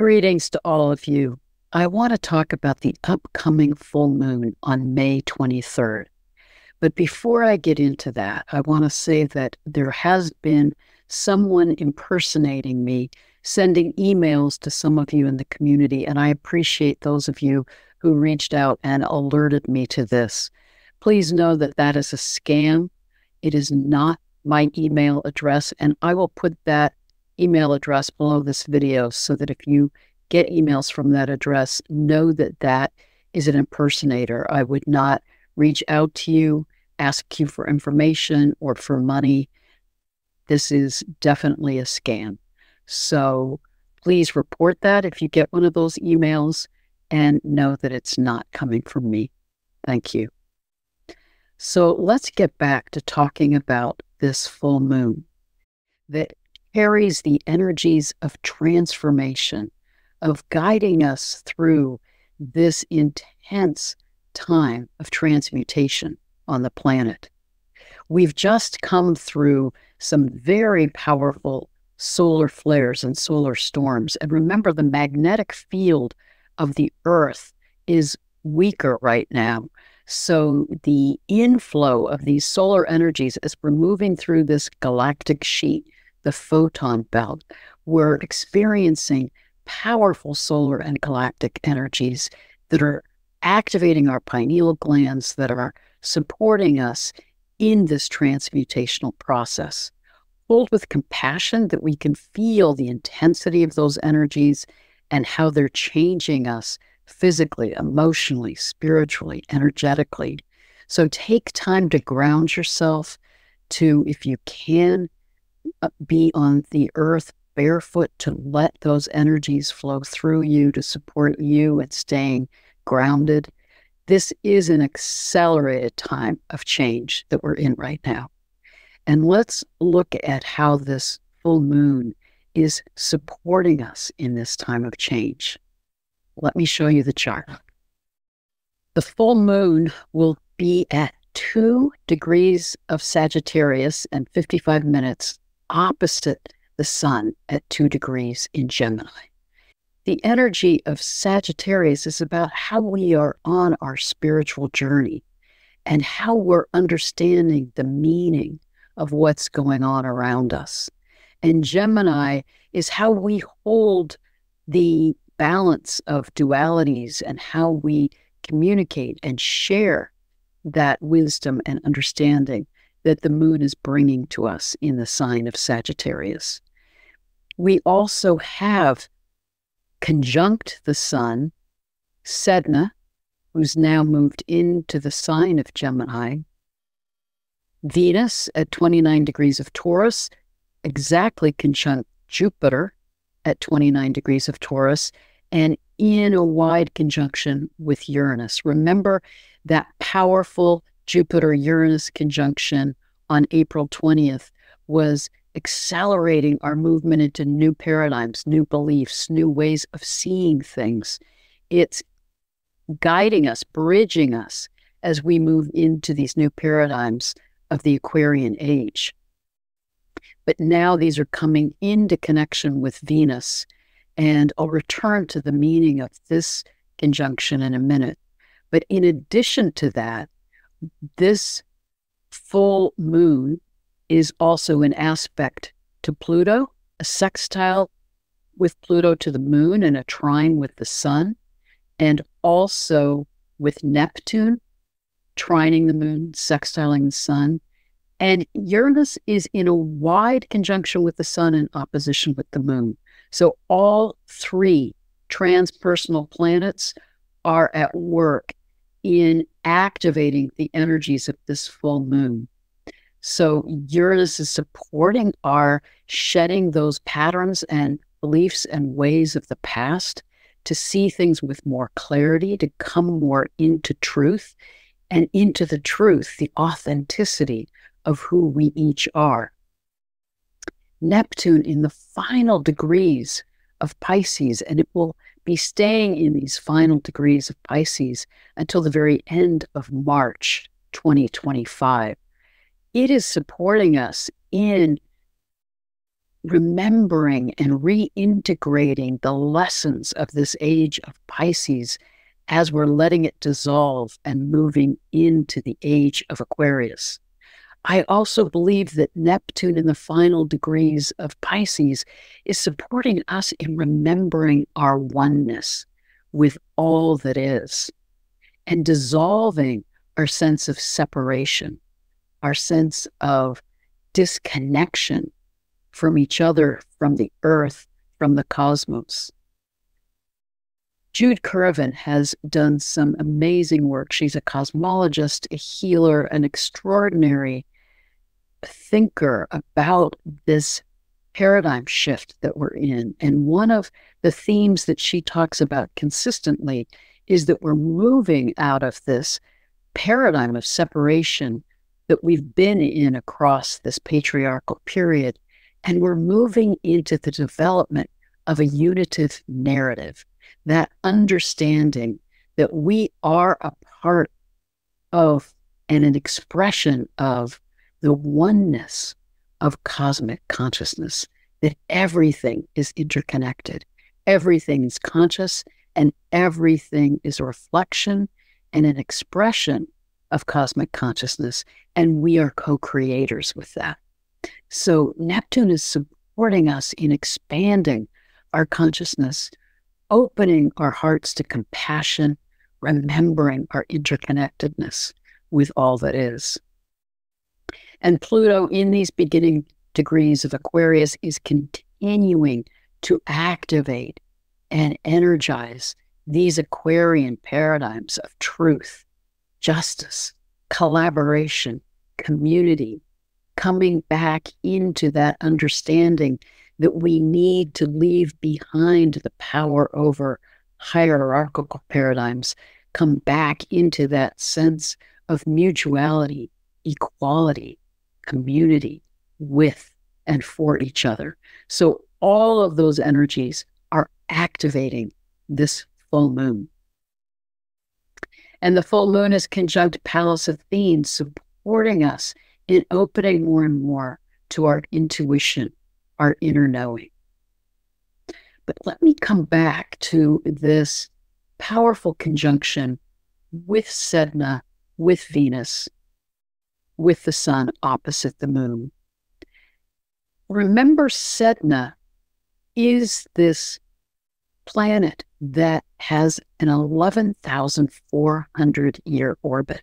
Greetings to all of you. I want to talk about the upcoming full moon on May 23rd. But before I get into that, I want to say that there has been someone impersonating me, sending emails to some of you in the community, and I appreciate those of you who reached out and alerted me to this. Please know that that is a scam. It is not my email address, and I will put that email address below this video so that if you get emails from that address, know that that is an impersonator. I would not reach out to you, ask you for information or for money. This is definitely a scam. So please report that if you get one of those emails and know that it's not coming from me. Thank you. So let's get back to talking about this full moon that carries the energies of transformation, of guiding us through this intense time of transmutation on the planet. We've just come through some very powerful solar flares and solar storms. And remember, the magnetic field of the Earth is weaker right now. So the inflow of these solar energies as we're moving through this galactic sheet, the photon belt, we're experiencing powerful solar and galactic energies that are activating our pineal glands, that are supporting us in this transmutational process. Filled with compassion, that we can feel the intensity of those energies and how they're changing us physically, emotionally, spiritually, energetically. So take time to ground yourself, to, if you can, be on the earth barefoot, to let those energies flow through you, to support you in staying grounded. This is an accelerated time of change that we're in right now. And let's look at how this full moon is supporting us in this time of change. Let me show you the chart. The full moon will be at 2 degrees of Sagittarius and 55 minutes opposite the sun at 2 degrees in Gemini. The energy of Sagittarius is about how we are on our spiritual journey and how we're understanding the meaning of what's going on around us. And Gemini is how we hold the balance of dualities and how we communicate and share that wisdom and understanding that the moon is bringing to us in the sign of Sagittarius. We also have conjunct the sun, Sedna, who's now moved into the sign of Gemini, Venus at 29 degrees of Taurus, exactly conjunct Jupiter at 29 degrees of Taurus, and in a wide conjunction with Uranus. Remember that powerful Jupiter-Uranus conjunction on April 20th was accelerating our movement into new paradigms, new beliefs, new ways of seeing things. It's guiding us, bridging us as we move into these new paradigms of the Aquarian age. But now these are coming into connection with Venus, and I'll return to the meaning of this conjunction in a minute. But in addition to that, this full moon is also an aspect to Pluto, a sextile with Pluto to the moon and a trine with the sun, and also with Neptune, trining the moon, sextiling the sun. And Uranus is in a wide conjunction with the sun in opposition with the moon. So all 3 transpersonal planets are at work in activating the energies of this full moon. So Uranus is supporting our shedding those patterns and beliefs and ways of the past, to see things with more clarity, to come more into truth, and into the truth, the authenticity of who we each are. Neptune in the final degrees of Pisces, and it will be staying in these final degrees of Pisces until the very end of March 2025. 2025. It is supporting us in remembering and reintegrating the lessons of this age of Pisces as we're letting it dissolve and moving into the age of Aquarius. I also believe that Neptune in the final degrees of Pisces is supporting us in remembering our oneness with all that is and dissolving our sense of separation, our sense of disconnection from each other, from the earth, from the cosmos. Jude Currivan has done some amazing work. She's a cosmologist, a healer, an extraordinary thinker about this paradigm shift that we're in. And one of the themes that she talks about consistently is that we're moving out of this paradigm of separation that we've been in across this patriarchal period, and we're moving into the development of a unitive narrative, that understanding that we are a part of and an expression of the oneness of cosmic consciousness, that everything is interconnected, everything is conscious, and everything is a reflection and an expression of cosmic consciousness, and we are co-creators with that. So Neptune is supporting us in expanding our consciousness, opening our hearts to compassion, remembering our interconnectedness with all that is. And Pluto in these beginning degrees of Aquarius is continuing to activate and energize these Aquarian paradigms of truth, justice, collaboration, community, coming back into that understanding that we need to leave behind the power over hierarchical paradigms, come back into that sense of mutuality, equality, community with and for each other. So all of those energies are activating this full moon. And the full moon is conjunct Pallas Athene, supporting us in opening more and more to our intuition, our inner knowing. But let me come back to this powerful conjunction with Sedna, with Venus, with the sun opposite the moon. Remember, Sedna is this planet that has an 11,400 year orbit.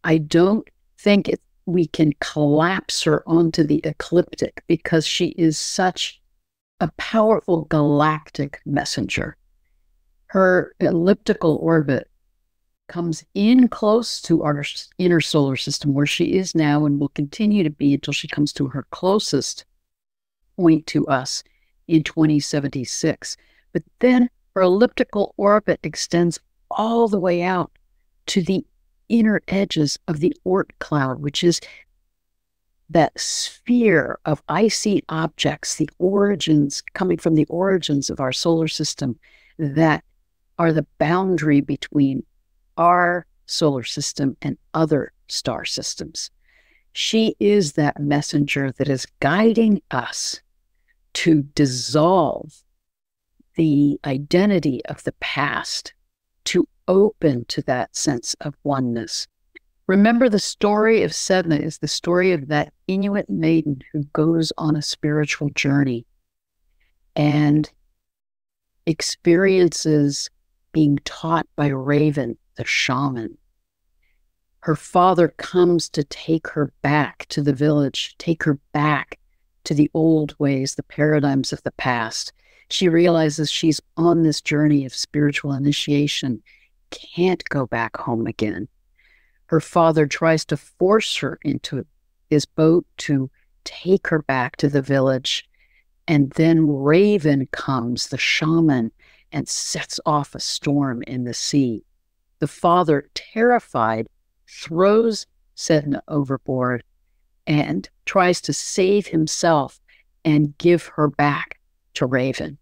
I don't think we can collapse her onto the ecliptic because she is such a powerful galactic messenger. Her elliptical orbit comes in close to our inner solar system, where she is now and will continue to be until she comes to her closest point to us in 2076. But then her elliptical orbit extends all the way out to the inner edges of the Oort cloud, which is that sphere of icy objects, the origins, coming from the origins of our solar system, that are the boundary between our solar system and other star systems. She is that messenger that is guiding us to dissolve the identity of the past, to open to that sense of oneness. Remember, the story of Sedna is the story of that Inuit maiden who goes on a spiritual journey and experiences being taught by Raven, the shaman. Her father comes to take her back to the village, take her back to the old ways, the paradigms of the past. She realizes she's on this journey of spiritual initiation, can't go back home again. Her father tries to force her into his boat to take her back to the village. And then Raven comes, the shaman, and sets off a storm in the sea. The father, terrified, throws Sedna overboard and tries to save himself and give her back to Raven.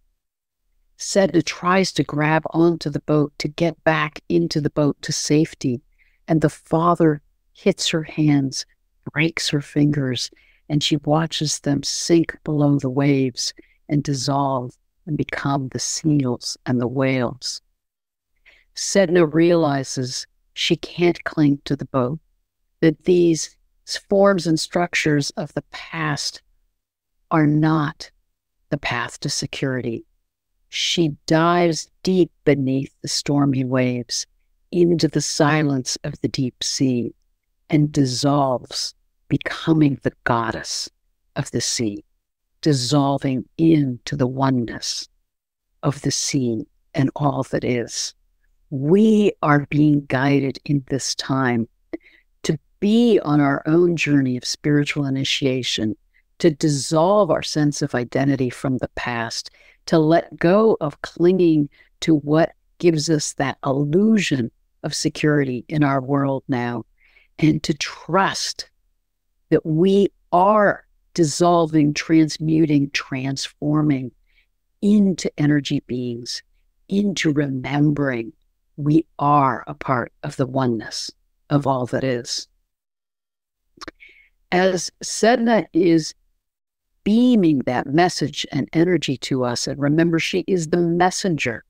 Sedna tries to grab onto the boat to get back into the boat to safety, and the father hits her hands, breaks her fingers, and she watches them sink below the waves and dissolve and become the seals and the whales. Sedna realizes she can't cling to the boat, that these forms and structures of the past are not the path to security. She dives deep beneath the stormy waves into the silence of the deep sea and dissolves, becoming the goddess of the sea, dissolving into the oneness of the sea and all that is. We are being guided in this time to be on our own journey of spiritual initiation, to dissolve our sense of identity from the past, to let go of clinging to what gives us that illusion of security in our world now, and to trust that we are dissolving, transmuting, transforming into energy beings, into remembering we are a part of the oneness of all that is. As Sedna is beaming that message and energy to us, and remember, she is the messenger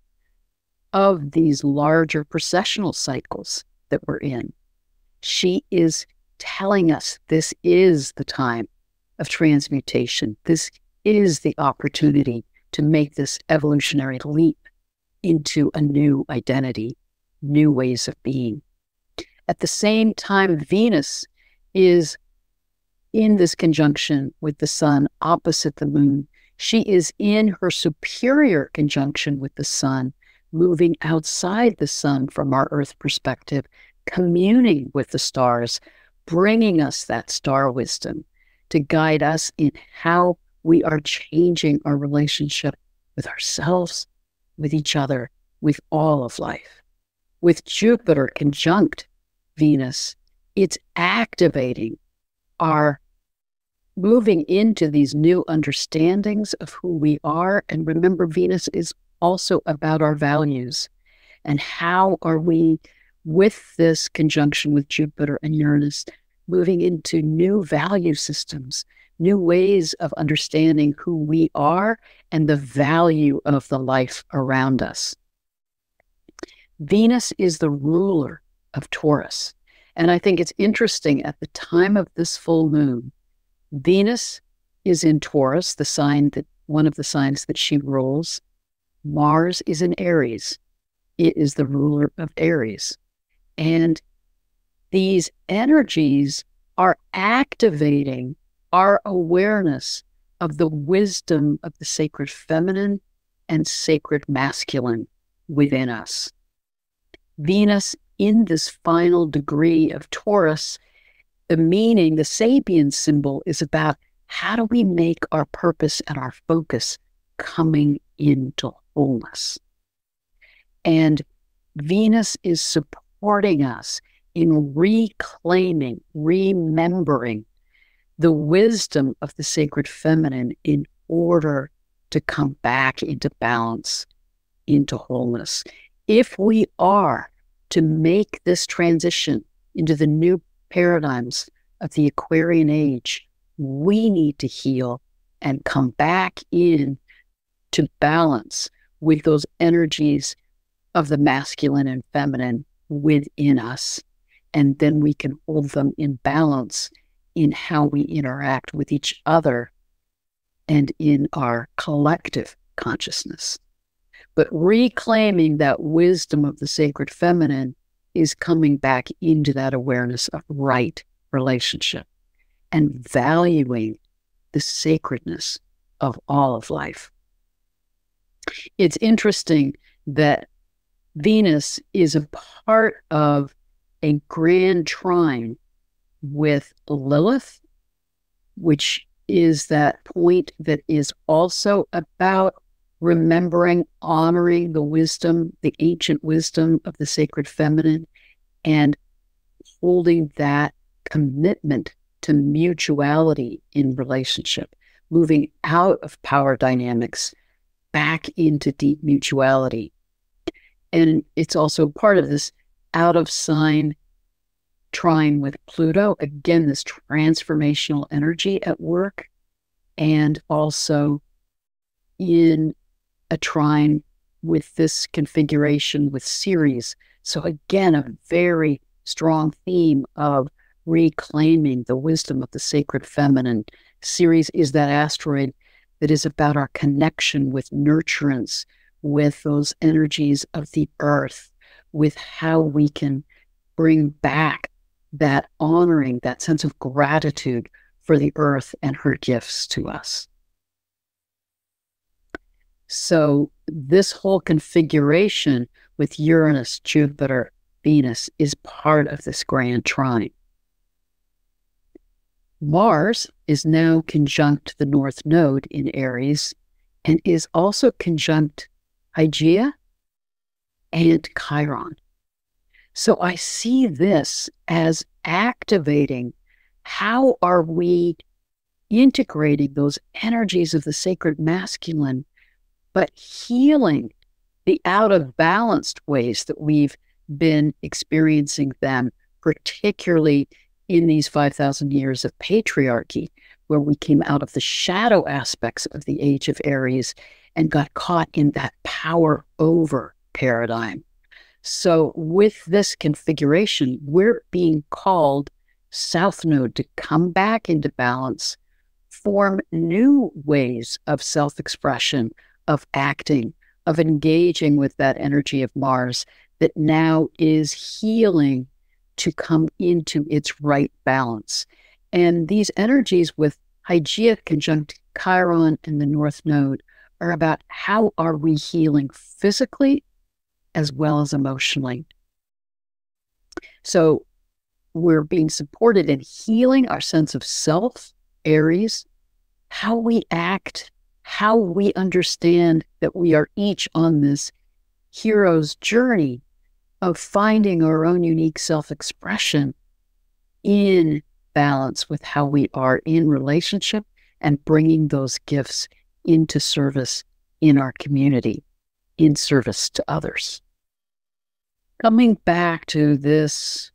of these larger processional cycles that we're in. She is telling us this is the time of transmutation. This is the opportunity to make this evolutionary leap into a new identity, new ways of being. At the same time, Venus is in this conjunction with the sun opposite the moon. She is in her superior conjunction with the sun, moving outside the sun from our Earth perspective, communing with the stars, bringing us that star wisdom to guide us in how we are changing our relationship with ourselves, with each other, with all of life. With Jupiter conjunct Venus, it's activating our moving into these new understandings of who we are. And remember, Venus is also about our values. And how are we, with this conjunction with Jupiter and Uranus, moving into new value systems, new ways of understanding who we are and the value of the life around us. Venus is the ruler of Taurus. And I think it's interesting, at the time of this full moon, Venus is in Taurus, the sign that, one of the signs that she rules. Mars is in Aries. It is the ruler of Aries. And these energies are activating our awareness of the wisdom of the sacred feminine and sacred masculine within us. Venus, in this final degree of Taurus, the meaning, the sapient symbol, is about how do we make our purpose and our focus coming into wholeness. And Venus is supporting us in reclaiming, remembering the wisdom of the sacred feminine in order to come back into balance, into wholeness. If we are to make this transition into the new paradigms of the Aquarian age, we need to heal and come back in to balance with those energies of the masculine and feminine within us. And then we can hold them in balance in how we interact with each other and in our collective consciousness. But reclaiming that wisdom of the sacred feminine is coming back into that awareness of right relationship and valuing the sacredness of all of life. It's interesting that Venus is a part of a grand trine with Lilith, which is that point that is also about remembering, honoring the wisdom, the ancient wisdom of the sacred feminine, and holding that commitment to mutuality in relationship, moving out of power dynamics back into deep mutuality. And it's also part of this out of sign trine with Pluto. Again, this transformational energy at work, and also in a trine with this configuration with Ceres. So again, a very strong theme of reclaiming the wisdom of the sacred feminine. Ceres is that asteroid that is about our connection with nurturance, with those energies of the earth, with how we can bring back that honoring, that sense of gratitude for the earth and her gifts to us. So this whole configuration with Uranus, Jupiter, Venus is part of this grand trine. Mars is now conjunct the North Node in Aries and is also conjunct Hygeia and Chiron. So I see this as activating how are we integrating those energies of the sacred masculine, but healing the out of balanced ways that we've been experiencing them, particularly in these 5,000 years of patriarchy, where we came out of the shadow aspects of the age of Aries and got caught in that power over paradigm. So with this configuration, we're being called South Node to come back into balance, form new ways of self-expression, of acting, of engaging with that energy of Mars that now is healing to come into its right balance. And these energies with Hygeia conjunct Chiron and the North Node are about how are we healing physically as well as emotionally. So we're being supported in healing our sense of self, Aries, how we act, how we understand that we are each on this hero's journey of finding our own unique self-expression in balance with how we are in relationship and bringing those gifts into service in our community, in service to others. Coming back to this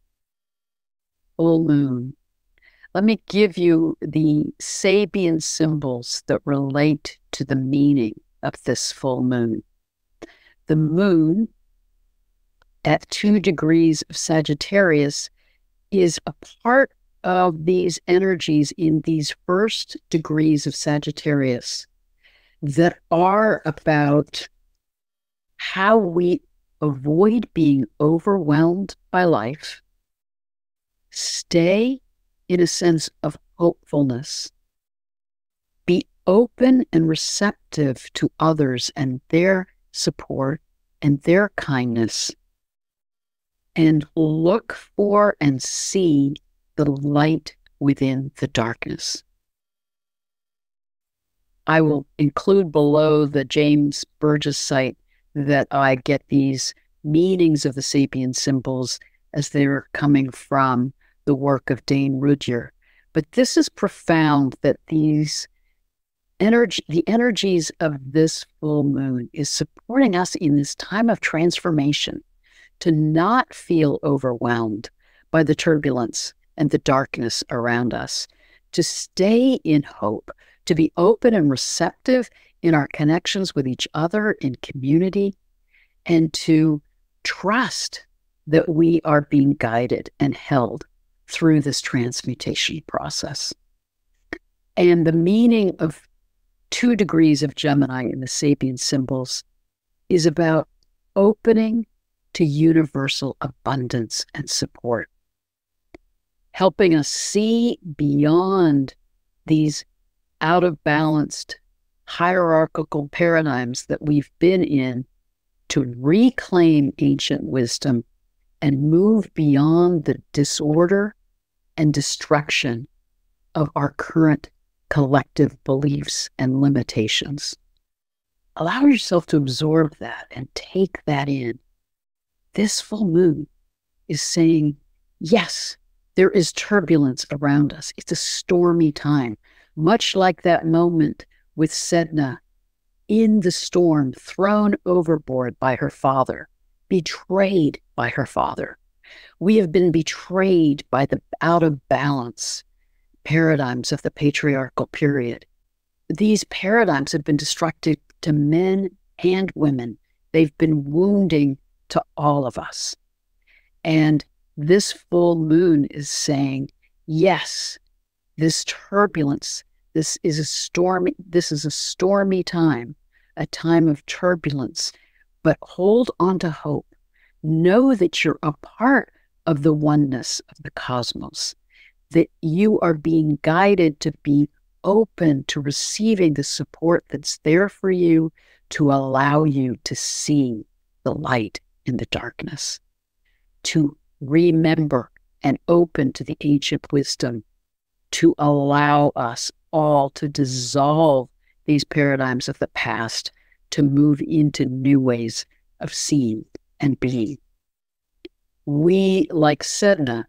full moon, let me give you the Sabian symbols that relate to the meaning of this full moon. The moon at 2 degrees of Sagittarius is a part of these energies in these first degrees of Sagittarius that are about how we avoid being overwhelmed by life, stay in a sense of hopefulness, be open and receptive to others and their support and their kindness, and look for and see the light within the darkness. I will include below the James Burgess site that I get these meanings of the Sabian symbols as they're coming from the work of Dane Rudhyar. But this is profound, that the energies of this full moon is supporting us in this time of transformation to not feel overwhelmed by the turbulence and the darkness around us, to stay in hope, to be open and receptive in our connections with each other in community, and to trust that we are being guided and held through this transmutation process. And the meaning of 2 degrees of Gemini in the Sabian symbols is about opening to universal abundance and support, helping us see beyond these out of balanced hierarchical paradigms that we've been in to reclaim ancient wisdom and move beyond the disorder and destruction of our current collective beliefs and limitations. Allow yourself to absorb that and take that in. This full moon is saying, yes, there is turbulence around us. It's a stormy time, much like that moment with Sedna in the storm, thrown overboard by her father, betrayed by her father, We have been betrayed by the out of balance paradigms of the patriarchal period. These paradigms have been destructive to men and women. They've been wounding to all of us. And this full moon is saying, yes, this turbulence, this is a stormy time, a time of turbulence, but hold on to hope. Know that you're a part of the oneness of the cosmos, that you are being guided to be open to receiving the support that's there for you to allow you to see the light in the darkness, to remember and open to the ancient wisdom, to allow us all to dissolve these paradigms of the past, to move into new ways of seeing and being. We, like Sedna,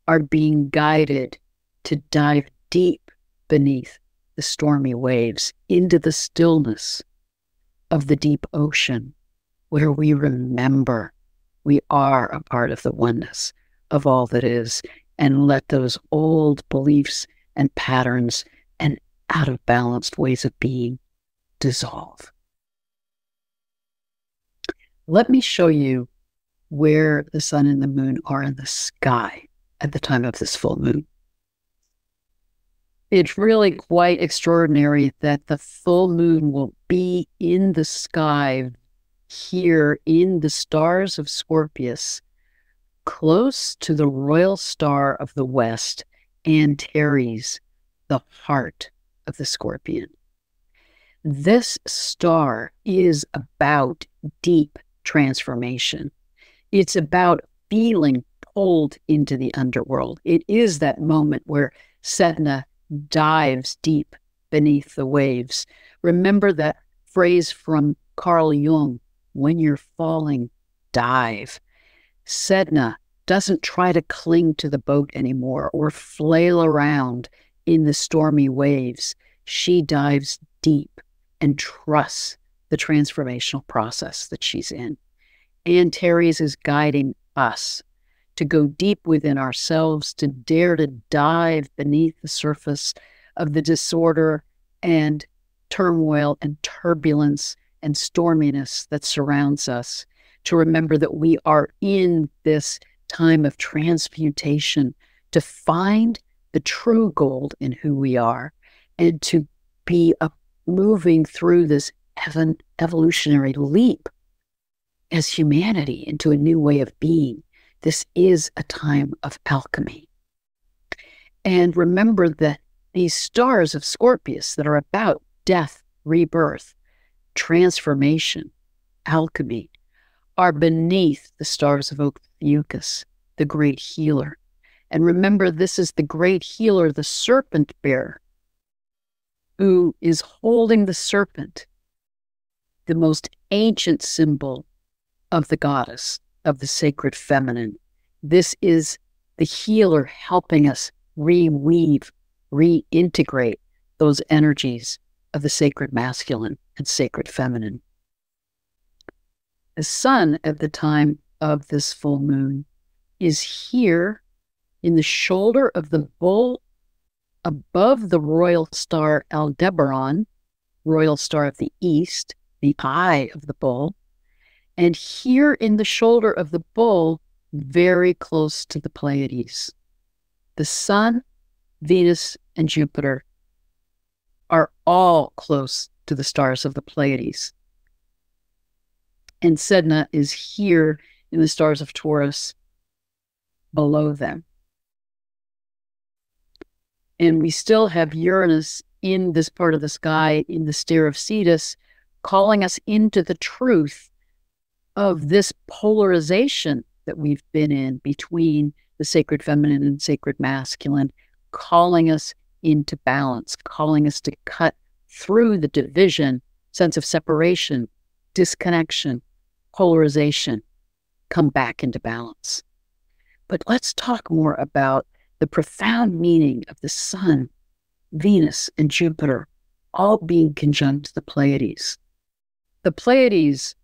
are being guided to dive deep beneath the stormy waves into the stillness of the deep ocean, where we remember we are a part of the oneness of all that is, and let those old beliefs and patterns and out of balanced ways of being dissolve. Let me show you where the sun and the moon are in the sky at the time of this full moon. It's really quite extraordinary that the full moon will be in the sky here in the stars of Scorpius, close to the royal star of the west, Antares, the heart of the Scorpion. This star is about deep transformation. It's about feeling pulled into the underworld. It is that moment where Sedna dives deep beneath the waves. Remember that phrase from Carl Jung, when you're falling, dive. Sedna doesn't try to cling to the boat anymore or flail around in the stormy waves. She dives deep and trusts the transformational process that she's in. Antares is guiding us to go deep within ourselves, to dare to dive beneath the surface of the disorder and turmoil and turbulence and storminess that surrounds us, to remember that we are in this time of transmutation, to find the true gold in who we are, and to be moving through this evolutionary leap as humanity into a new way of being. This is a time of alchemy. And remember that these stars of Scorpius that are about death, rebirth, transformation, alchemy, are beneath the stars of Ophiuchus, the great healer. And remember, this is the great healer, the serpent bearer, who is holding the serpent, the most ancient symbol of the goddess, of the sacred feminine. This is the healer helping us reweave, reintegrate those energies of the sacred masculine and sacred feminine. The sun at the time of this full moon is here in the shoulder of the bull above the royal star Aldebaran, royal star of the east, the eye of the bull, and here in the shoulder of the bull, very close to the Pleiades. The sun, Venus, and Jupiter are all close to the stars of the Pleiades. And Sedna is here in the stars of Taurus below them. And we still have Uranus in this part of the sky, in the stare of Cetus, calling us into the truth of this polarization that we've been in between the sacred feminine and sacred masculine, calling us into balance, calling us to cut through the division, sense of separation, disconnection, polarization, come back into balance. But let's talk more about the profound meaning of the sun, Venus, and Jupiter all being conjunct to the Pleiades. The Pleiades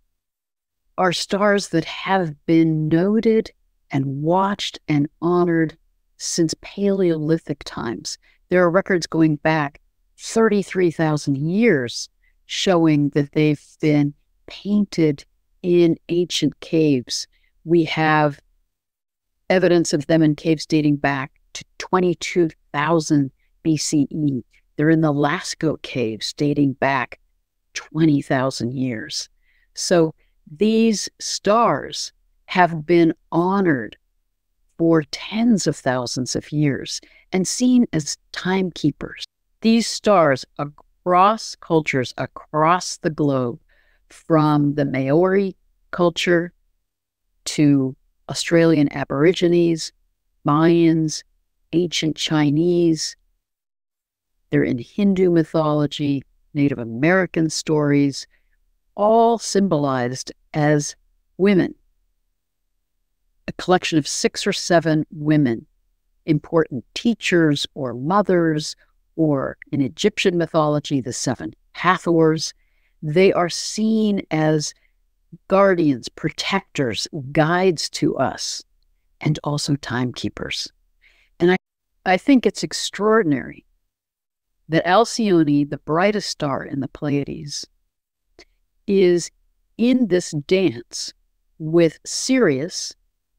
are stars that have been noted and watched and honored since Paleolithic times. There are records going back 33,000 years showing that they've been painted in ancient caves. We have evidence of them in caves dating back to 22,000 BCE. They're in the Lascaux caves dating back 20,000 years. So these stars have been honored for tens of thousands of years and seen as timekeepers. These stars across cultures, across the globe, from the Maori culture to Australian Aborigines, Mayans, ancient Chinese. They're in Hindu mythology, Native American stories, all symbolized as women. A collection of 6 or 7 women, important teachers or mothers, or in Egyptian mythology, the 7 Hathors. They are seen as guardians, protectors, guides to us, and also timekeepers. And I think it's extraordinary that Alcyone, the brightest star in the Pleiades, is in this dance with Sirius,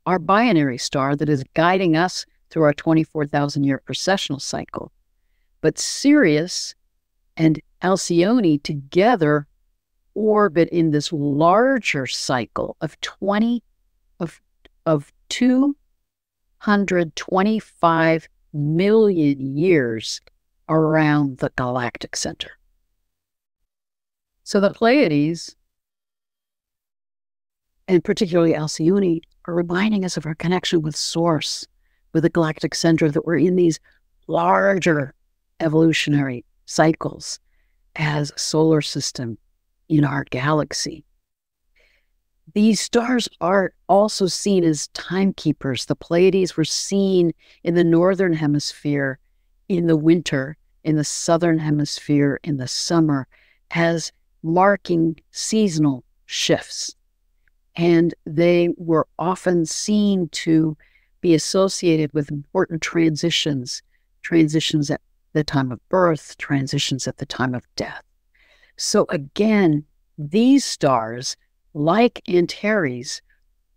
our binary star that is guiding us through our 24,000-year precessional cycle. But Sirius and Alcyone together orbit in this larger cycle of 225 million years around the galactic center. So the Pleiades, and particularly Alcyone, are reminding us of our connection with Source, with the galactic center, that we're in these larger evolutionary cycles as a solar system in our galaxy. These stars are also seen as timekeepers. The Pleiades were seen in the northern hemisphere in the winter, in the southern hemisphere in the summer, as marking seasonal shifts. And they were often seen to be associated with important transitions at the time of birth, transitions at the time of death. So again, these stars, like Antares,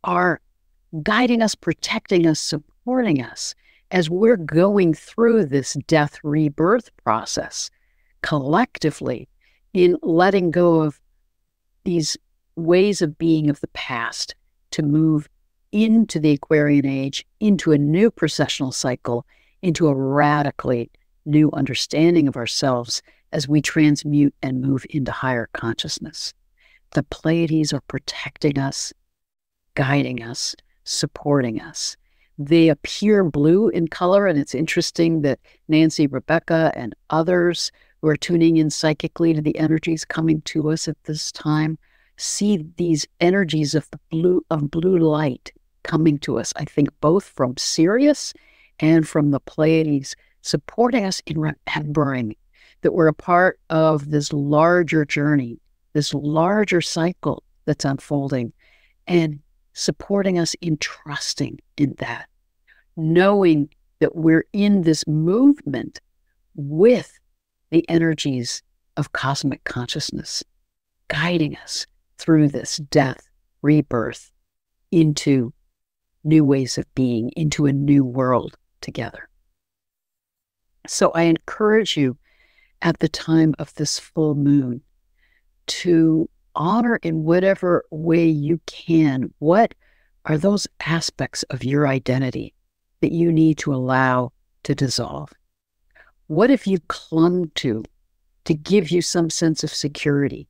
are guiding us, protecting us, supporting us as we're going through this death rebirth process collectively, in letting go of these ways of being of the past to move into the Aquarian age, into a new precessional cycle, into a radically new understanding of ourselves as we transmute and move into higher consciousness. The Pleiades are protecting us, guiding us, supporting us. They appear blue in color, and it's interesting that Nancy, Rebecca, and others who are tuning in psychically to the energies coming to us at this time see these energies of blue light coming to us, I think both from Sirius and from the Pleiades, supporting us in remembering that we're a part of this larger journey, this larger cycle that's unfolding, and supporting us in trusting in that, knowing that we're in this movement with the energies of cosmic consciousness, guiding us through this death, rebirth, into new ways of being, into a new world together. So I encourage you at the time of this full moon to honor in whatever way you can. What are those aspects of your identity that you need to allow to dissolve? What have you clung to give you some sense of security?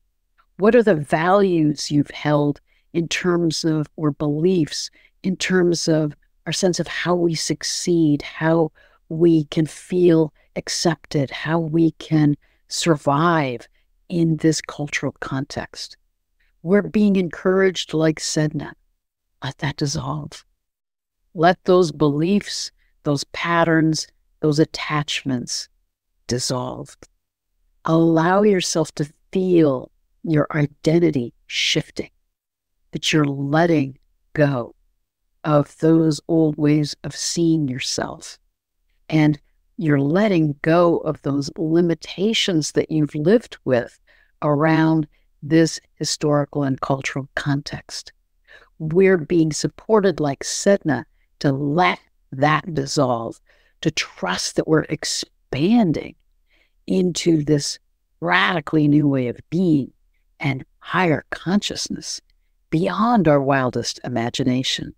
What are the values you've held in terms of, or beliefs, in terms of our sense of how we succeed, how we can feel accepted, how we can survive in this cultural context? We're being encouraged, like Sedna, let that dissolve. Let those beliefs, those patterns, those attachments dissolve. Allow yourself to feel your identity shifting, that you're letting go of those old ways of seeing yourself. And you're letting go of those limitations that you've lived with around this historical and cultural context. We're being supported like Sedna to let that dissolve, to trust that we're expanding into this radically new way of being and higher consciousness beyond our wildest imagination.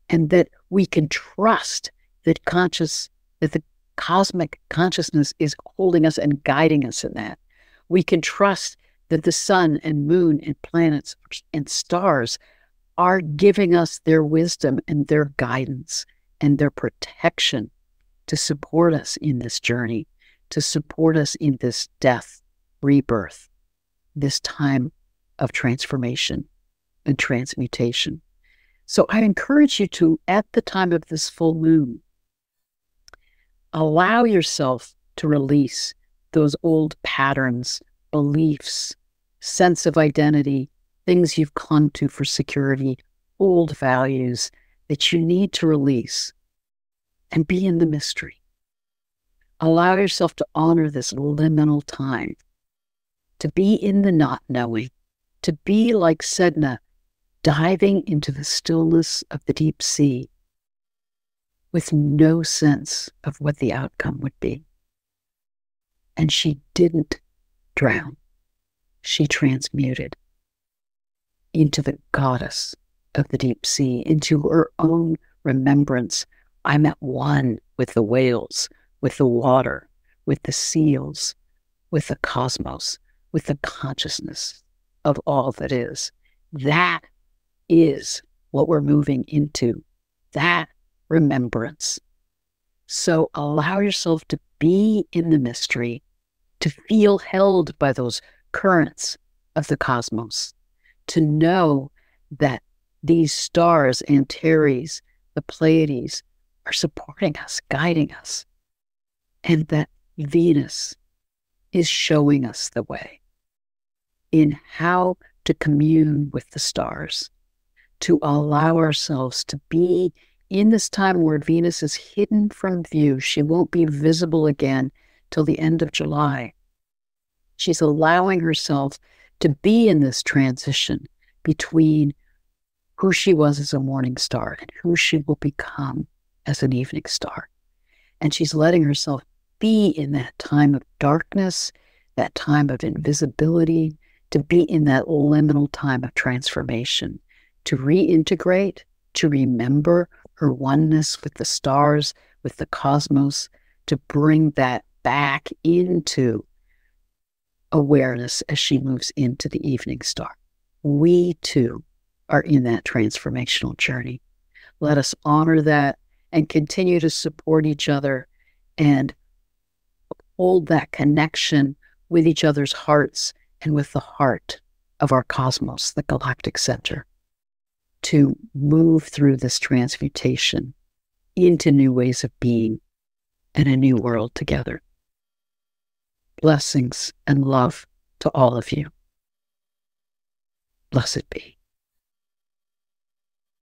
And that we can trust that the cosmic consciousness is holding us and guiding us in that. We can trust that the sun and moon and planets and stars are giving us their wisdom and their guidance and their protection to support us in this journey, to support us in this death, rebirth, this time of transformation and transmutation. So I encourage you to, at the time of this full moon, allow yourself to release those old patterns, beliefs, sense of identity, things you've clung to for security, old values that you need to release and be in the mystery. Allow yourself to honor this liminal time, to be in the not knowing, to be like Sedna, diving into the stillness of the deep sea with no sense of what the outcome would be. And she didn't drown. She transmuted into the goddess of the deep sea, into her own remembrance. I'm at one with the whales, with the water, with the seals, with the cosmos, with the consciousness of all that is. That is what we're moving into, that remembrance. So allow yourself to be in the mystery, to feel held by those currents of the cosmos, to know that these stars, Antares, the Pleiades, are supporting us, guiding us, and that Venus is showing us the way in how to commune with the stars, to allow ourselves to be in this time where Venus is hidden from view. She won't be visible again till the end of July. She's allowing herself to be in this transition between who she was as a morning star and who she will become as an evening star. And she's letting herself be in that time of darkness, that time of invisibility, to be in that liminal time of transformation, to reintegrate, to remember her oneness with the stars, with the cosmos, to bring that back into awareness as she moves into the evening star. We too are in that transformational journey. Let us honor that and continue to support each other and hold that connection with each other's hearts and with the heart of our cosmos, the galactic center, to move through this transmutation into new ways of being and a new world together. Blessings and love to all of you. Blessed be.